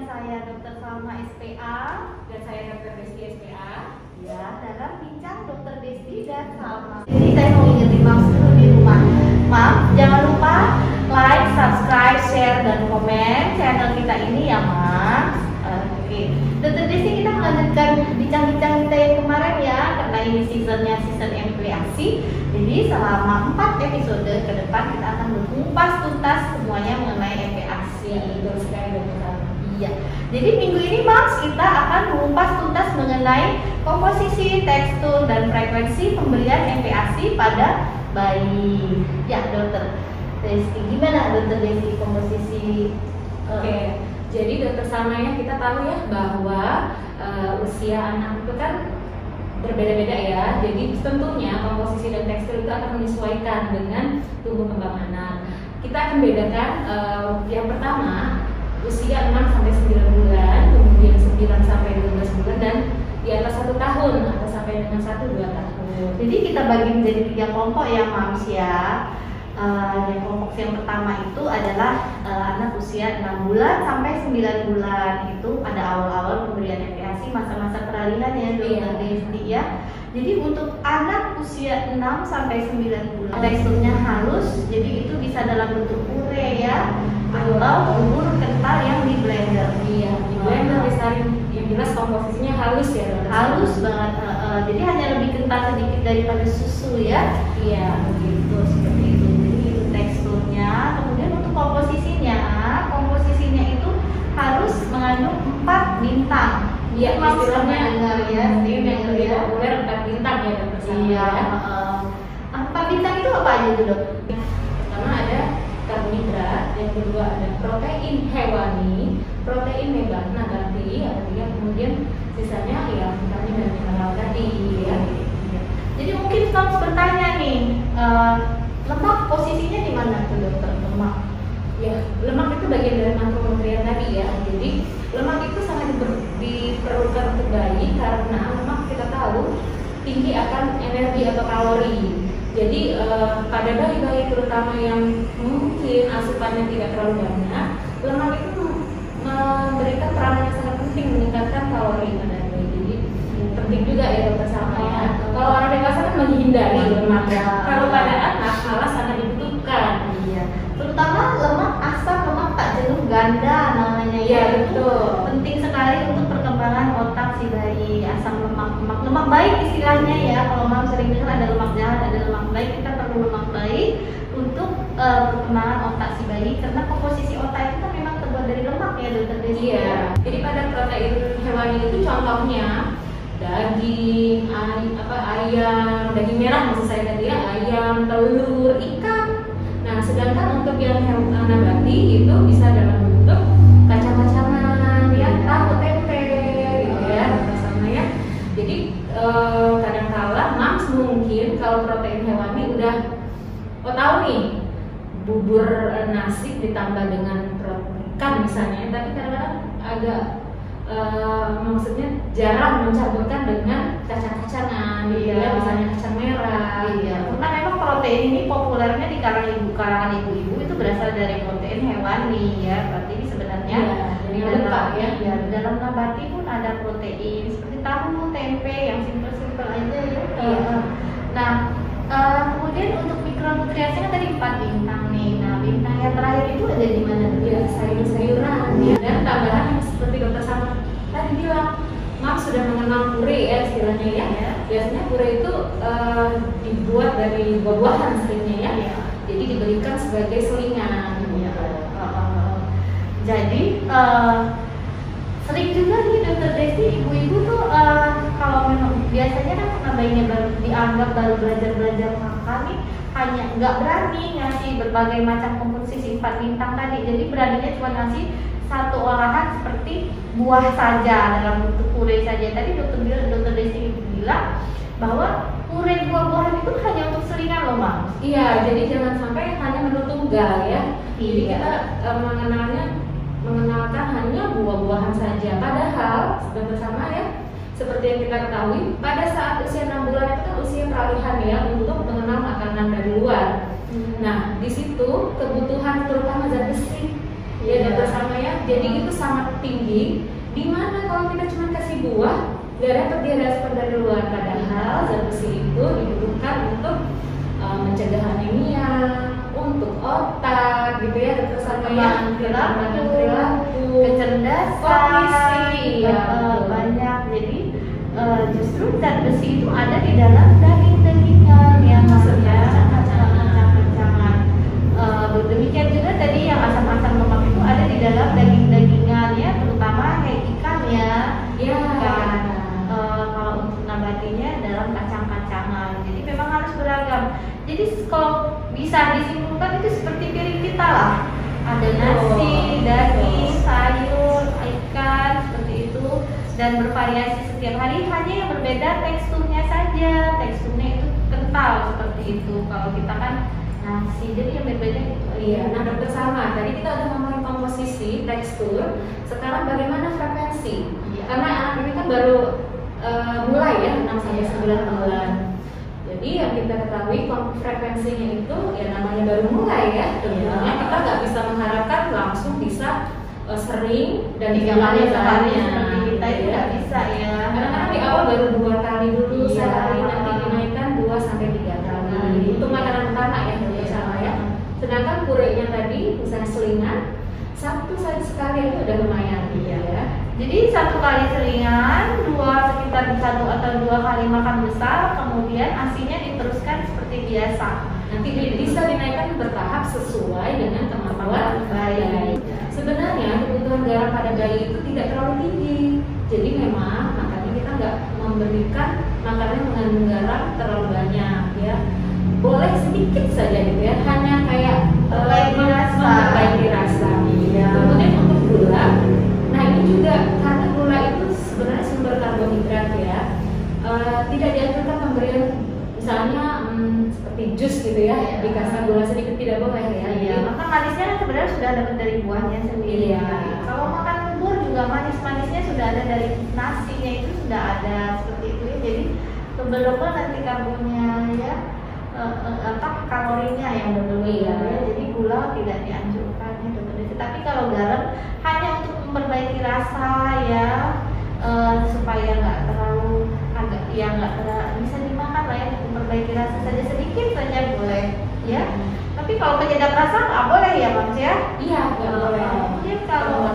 saya Dr. Salma SPA dan saya Dr. Desti SPA. ya dalam bincang Dr. Desti dan Salma. Jadi saya mau ingetin Mams dulu di rumah. Mams, jangan lupa like, subscribe, share, dan komen channel kita ini ya Mams. Oke, Dr. Desti kita melanjutkan bincang-bincang kita yang kemarin ya, karena ini season MPASI. Jadi selama 4 episode ke depan kita akan mengupas tuntas semuanya mengenai MPASI. Betul sekali dokter. Iya. Jadi minggu ini Mams kita akan mengupas tuntas mengenai komposisi, tekstur, dan frekuensi pemberian MPASI pada bayi. Ya, Dokter Desti, gimana Dokter Desti komposisi? Oke. Jadi dokter Salma ya, kita tahu ya bahwa usia anak itu kan berbeda-beda ya. Jadi tentunya komposisi dan tekstur itu akan menyesuaikan dengan tumbuh kembang anak. Kita akan bedakan yang pertama usia 6 sampai 9 bulan, kemudian 9 sampai 12 bulan, dan di atas 1 tahun atau sampai dengan 1-2 tahun. Jadi kita bagi menjadi 3 kelompok ya Mams ya. Yang kelompok yang pertama itu adalah anak usia 6 bulan sampai 9 bulan. Itu pada awal-awal pemberian MPASI, masa-masa peralihan ya Dokter Desti ya. Jadi untuk anak usia 6 sampai 9 bulan teksturnya halus, jadi itu bisa dalam bentuk puree ya, atau bubur kental yang di blender. Iya, di blender disaring, yang jelas komposisinya halus ya dokter. Halus banget, jadi hanya lebih kental sedikit daripada susu ya. Iya, begitu, seperti itu. Jadi itu teksturnya. Kemudian untuk komposisinya itu harus mengandung 4 bintang. Iya, istilahnya dengar ya, yang lebih populer 4 bintang ya dokter Salma. Iya. 4 bintang itu apa aja tuh dok? Pertama ada karbohidrat, yang kedua ada protein hewani, protein nabati, artinya kemudian sisanya ya vitamin dan mineral tadi ya. Jadi mungkin Mams bertanya nih, lemak posisinya di mana tuh dokter? Lemak? Ya, lemak itu bagian dari makronutrien tadi ya. Jadi lemak itu sangat diperlukan untuk bayi karena lemak kita tahu tinggi akan energi atau kalori. Jadi pada bayi-bayi terutama yang mungkin asupannya tidak terlalu banyak, lemak itu memberikan peranan yang sangat penting meningkatkan kalori pada bayi. Jadi penting juga ya dokter Salma ya. Kalau orang dewasa kan menghindari lemak ya. Kalau pada anak malah sangat dibutuhkan. Iya. Terutama lemak asam, lemak tak jenuh ganda namanya Iya, ya. betul. Penting sekali untuk perkembangan otak si bayi. Asam lemak baik istilahnya ya. Kalau Mams sering dengar ada lemak jahat, ada lemak baik. Kita perlu lemak baik untuk perkembangan otak si bayi, karena komposisi otak itu kan memang terbuat dari lemak ya dokter Desti. Iya. Jadi pada protein hewani itu contohnya daging, ayam, daging merah maksud saya tadi ya, ayam, telur, ikan. Nah, sedangkan untuk yang nabati itu bisa dalam bentuk kacang-kacangan, ya, tahu, tempe, gitu ya, sama ya. Jadi kadang-kala Mams mungkin kalau protein hewani udah tahu nih bubur nasi ditambah dengan ikan misalnya, tapi kadang-kadang agak maksudnya jarang mencampurkan dengan kacang-kacangan, gitu ya, misalnya kacang merah. Iya, karena memang protein ini populernya di kalangan ibu-ibu itu berasal dari protein hewani ya. Berarti ini sebenarnya jadi lengkap ya. Ya, dalam nabati pun ada protein seperti tahu, tempe yang simpel-simpel aja ya. Iya. Nah, kemudian untuk mikronutriasinya tadi 4 bintang nih. Nah, bintang yang terakhir itu ada di mana? Ya, sayur-sayuran ya. Dan tambahan yang seperti dokter Salma tadi bilang, Mams sudah mengenal puree ya istilahnya ya. Biasanya puree itu dibuat dari buah-buahan seringnya ya. Jadi diberikan sebagai selingan. Jadi sering juga nih dokter Desti, ibu-ibu tuh kalau memang biasanya kan karena bayinya baru dianggap baru belajar makan nih, hanya nggak berani ngasih berbagai macam komposisi 4 bintang tadi. Jadi beraninya cuma ngasih satu olahan seperti buah saja dalam bentuk puree saja. Tadi dokter Desti bilang bahwa puree buah-buahan itu hanya untuk selingan loh Mams. Iya, jadi jangan sampai hanya menu tunggal ya. Jadi kita mengenalkan hanya buah-buahan saja. Padahal sudah bersama ya, seperti yang kita ketahui, pada saat usia 6 bulan itu kan usia peralihan ya untuk mengenal makanan dari luar. Nah, di situ kebutuhan terutama zat besi ya bersama ya, jadi itu sangat tinggi. Dimana kalau kita cuma kasih buah, nggak dapat dia respon dari luar. Padahal zat besi itu dibutuhkan untuk mencegah anemia, untuk otak, gitu ya, Perkembangan perilaku, kecerdasan, kognisi, ya, banyak. Jadi justru zat besi itu ada di dalam daging-dagingan yang maksudnya kacang-kacangan. Demikian juga tadi yang asam-asam lemak itu ada di dalam daging-dagingan ya, terutama kayak ikan ya. Ikan. Kalau untuk nabatinya dalam kacang-kacangan. Jadi memang harus beragam. Jadi kalau bisa disimpulkan itu seperti piring kita lah. Ada nasi, daging, sayur, ikan seperti itu, dan bervariasi setiap hari. Hanya yang berbeda teksturnya saja. Teksturnya itu kental seperti itu. Kalau kita kan nasi, jadi yang berbeda itu. Iya, nah dokter Salma, tadi kita udah ngomongin komposisi, tekstur. Sekarang bagaimana frekuensi? Iya. Karena anak ini kan baru mulai ya, 6 sampai 9 bulan. Jadi yang kita ketahui frekuensinya itu ya namanya baru mulai ya. Tentunya kita nggak bisa mengharapkan langsung bisa sering dan 3 kali sehari ya. seperti kita itu nggak bisa ya. Kadang-kadang di awal baru 2 kali dulu Iya. sehari, nanti dinaikkan 2 sampai 3 kali. Itu makanan utama ya dokter Salma ya. Sedangkan purenya tadi misalnya selingan, satu saja sekali itu udah lumayan ya. Jadi 1 kali selingan, sekitar 1 atau 2 kali makan besar, kemudian asinya diteruskan seperti biasa. Nanti bisa dinaikkan bertahap sesuai dengan kemampuan bayi. Sebenarnya kebutuhan garam pada bayi itu tidak terlalu tinggi. Jadi memang makanya kita nggak memberikan makanan mengandung garam terlalu banyak ya. Boleh sedikit saja gitu ya, hanya kayak memperbaiki rasa. Iya. Kemudian untuk gula, nah ini juga karena gula itu sebenarnya sumber karbohidrat ya. Tidak dianjurkan pemberian misalnya seperti jus gitu ya, Iya. dikasih gula sedikit tidak boleh ya. Iya, maka manisnya kan sebenarnya sudah dapat dari buahnya sendiri. Iya. Kalau makan bubur juga manis-manisnya sudah ada dari nasinya, itu sudah ada seperti itu ya. Jadi tebel-tebel nanti karbonnya ya, kalorinya yang berlebih ya. Jadi gula tidak dianjurkan ya dokter. Tapi kalau garam hanya untuk memperbaiki rasa ya, supaya nggak terlalu bisa dimakan lah ya, untuk memperbaiki rasa saja, sedikit saja boleh ya. Tapi kalau penyedap rasa nggak boleh ya Mams ya. Iya, nggak boleh. Kemudian kalau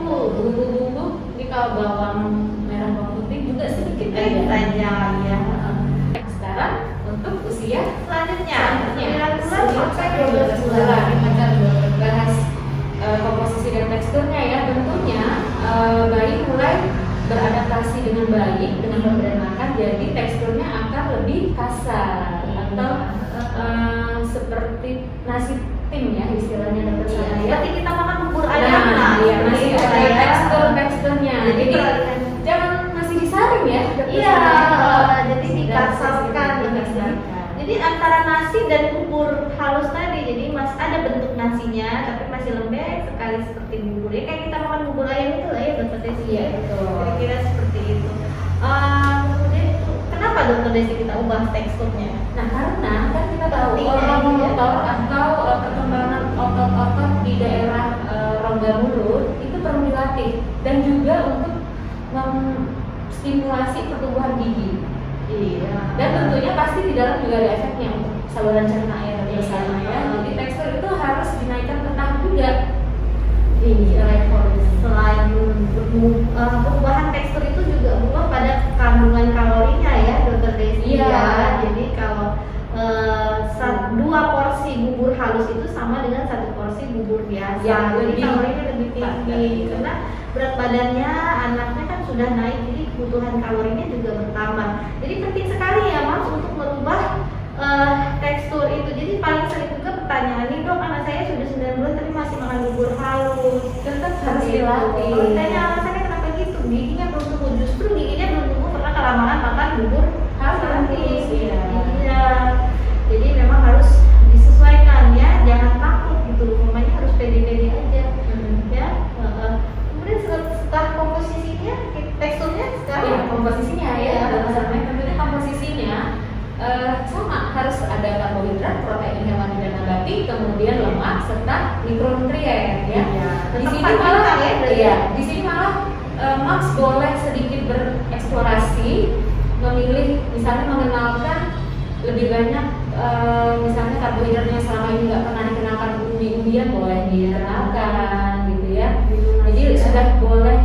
bumbu-bumbu, ini kalau bawang merah bawang putih juga sedikit saja ya. Sekarang untuk usia Selanjutnya 9 bulan 9 sampai 12 12 bulan bulan. kita bahas komposisi dan teksturnya ya. Tentunya bayi mulai beradaptasi dengan baik dengan pemberian makan, jadi teksturnya akan lebih kasar atau seperti nasi tim ya istilahnya dokter Salma ya. Seperti kita makan bubur ayam. Iya, masih ada teksturnya. Jadi jangan masih disaring ya dokter iya, Salma. jadi dikasarkan. Jadi antara nasi dan bubur halus tadi, jadi ada bentuk nasinya tapi masih lembek sekali seperti bubur ya, kayak kita makan bubur ayam itu lah ya dokter Desi. Iya, betul. Kira-kira seperti itu. Kemudian itu kenapa dokter Desi kita ubah teksturnya? Nah, karena kan kita tahu Pentingnya orang ini ya. motor atau perkembangan otot-otot di daerah rongga mulut itu perlu dilatih dan juga untuk menstimulasi pertumbuhan gigi. Iya. Dan tentunya pasti di dalam juga ada efeknya untuk saluran cerna ya dokter Iya. Salma ya. Jadi tekstur itu harus dinaikkan ke tahap juga. Iya. Selain perubahan tekstur itu juga berubah pada kandungan kalorinya ya dokter Desi. Iya. Ya. Jadi kalau 2 porsi bubur halus itu sama dengan 1 porsi bubur biasa. Ya, jadi lebih kalorinya lebih tinggi karena berat badannya anaknya kan sudah naik, jadi kebutuhan kalorinya juga bertambah. Jadi penting sekali ya Mas untuk merubah tekstur itu. Jadi paling sering juga pertanyaan nih, dok anak saya sudah 9 bulan tapi masih makan bubur halus. Tetap harus dilatih. Kalau ditanya alasannya kenapa gitu, giginya belum tumbuh. Justru giginya belum tumbuh karena kelamaan makan bubur halus. Iya. Jadi memang harus disesuaikan ya, jangan takut gitu. Mamanya harus pede-pede aja. Ya. Kemudian setelah komposisinya, teksturnya sekarang Ya, komposisinya ya, tentunya komposisinya sama, harus ada karbohidrat, protein hewani dan nabati, kemudian lemak serta mikronutrien. ya. Iya. Di Tetap sini pagi malah ya, ya, di sini malah Max boleh sedikit bereksplorasi, memilih misalnya mengenalkan lebih banyak misalnya karbohidratnya selama ini nggak pernah dikenalkan umbi-umbian boleh dikenalkan gitu ya. Jadi sudah boleh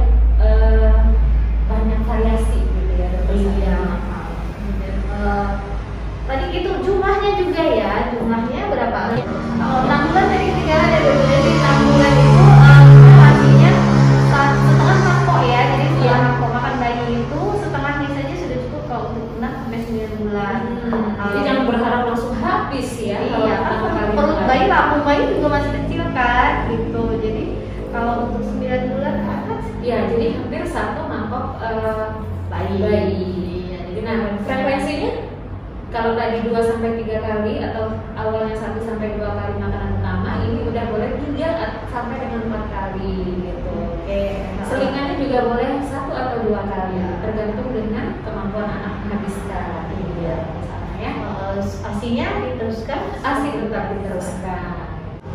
banyak variasi gitu ya. Iya. Tadi gitu jumlahnya juga ya, jumlahnya berapa? Kalau 6 bulan dari 3 dari 6 bulan itu artinya setengah mangkok ya, jadi setengah mangkok makan bayi itu setengahnya saja sudah cukup kalau untuk 6 sampai 9 bulan. Jadi jangan berharap langsung habis ya. Iya, perut bayi, lambung bayi juga masih kecil kan, gitu. Jadi kalau untuk 9 bulan ke atas, ya jadi hampir 1 mangkok bayi. Iya, jadi nah frekuensinya kalau tadi 2 sampai 3 kali atau awalnya 1 sampai 2 kali makanan utama, ini udah boleh 3 sampai dengan 4 kali gitu. Oke. Selingannya juga boleh 1 atau 2 kali, tergantung dengan kemampuan anak menghabiskan. Iya, sama ya. Asinya diteruskan, Asi tetap diteruskan.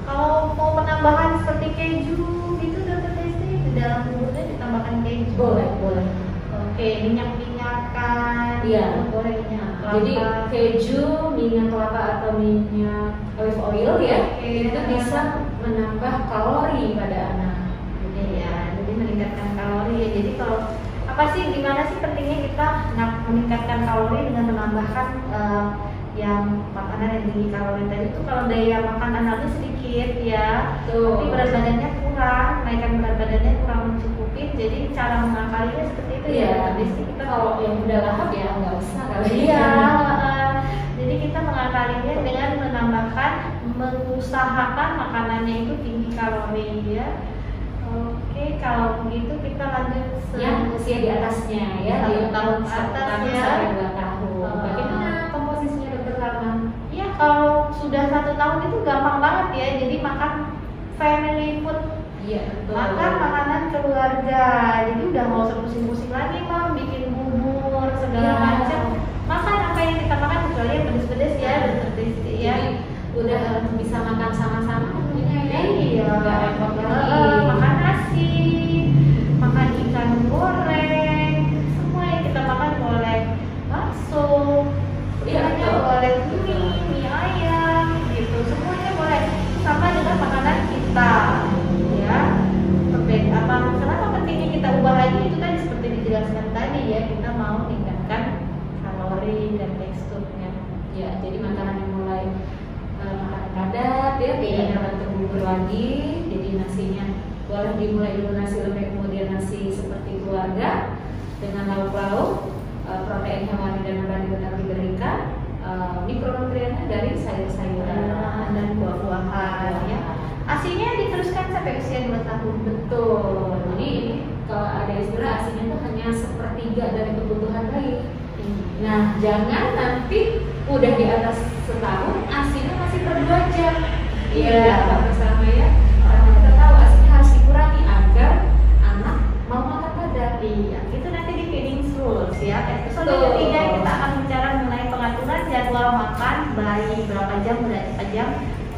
kalau mau penambahan seperti keju gitu dokter Desti, di dalam buburnya ditambahkan keju. Boleh. Oke, minyak-minyakan. Iya. Boleh minyak kelapa. Jadi keju, minyak kelapa atau minyak olive oil ya, itu bisa menambah kalori pada anak. Iya, jadi meningkatkan kalori ya. Jadi kalau apa sih, gimana sih pentingnya kita meningkatkan kalori dengan menambahkan yang makanan yang tinggi kalori tadi itu? Kalau daya makan anaknya sedikit ya, tapi berat badannya kurang, naikkan berat badannya kurang mencukupi, jadi cara mengakalinya seperti itu ya. Jadi kita Kalau yang udah lahap ya nggak usah kali. iya, jadi kita mengakalinya dengan menambahkan, mengusahakan makanannya itu tinggi kalori ya. Oke, kalau begitu kita lanjut Yang usia di atasnya ya, 1 tahun ke 1 atas tahun ya. sampai 2 tahun. Bagaimana komposisinya dokter Karma? Ya kalau sudah 1 tahun itu gampang banget ya, jadi makan family food, Iya betul. makan makanan keluarga, jadi udah nggak usah pusing-pusing lagi Mam, bikin bubur segala Iya. macam, makan apa yang kita makan kecuali yang pedes-pedes ya, dokter Desti ya. Jadi udah bisa makan sama-sama tentunya ya. Iya, Nggak repot lagi. makan nasi, makan ikan goreng, semua yang kita makan boleh, bakso, Iya, semuanya betul. boleh, mie ayam, gitu, semuanya boleh, sama dengan makanan kita, ya. Apa? Kenapa pentingnya kita ubah lagi itu tadi seperti dijelaskan tadi ya, kita mau tingkatkan kalori dan teksturnya. Ya, jadi makanan yang mulai makan padat ya, tidak terbentuk bubur lagi. Jadi nasinya boleh dimulai dulu nasi lembek, kemudian nasi seperti keluarga dengan lauk-lauk, protein hewani dan nabati tetap diberikan, mikronutriennya dari sayur-sayuran Dan buah-buahan ya. Asinya diteruskan sampai usia 2 tahun. Betul. Jadi ini kalau ada istilah asinya itu hanya 1/3 dari kebutuhan bayi. Nah, jangan nanti udah di atas setahun asinya masih per 2 jam. Iya, bersama ya. Karena kita tahu asinya harus dikurangi agar anak mau makan padat. Iya, itu nanti di feeding rules ya. Episode Betul. ketiga kita akan bicara mengenai pengaturan jadwal makan bayi, berapa jam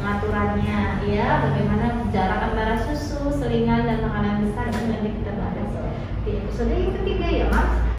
pengaturannya, ya, bagaimana jarak antara susu, selingan dan makanan besar, itu nanti kita bahas di episode yang ketiga ya Mas.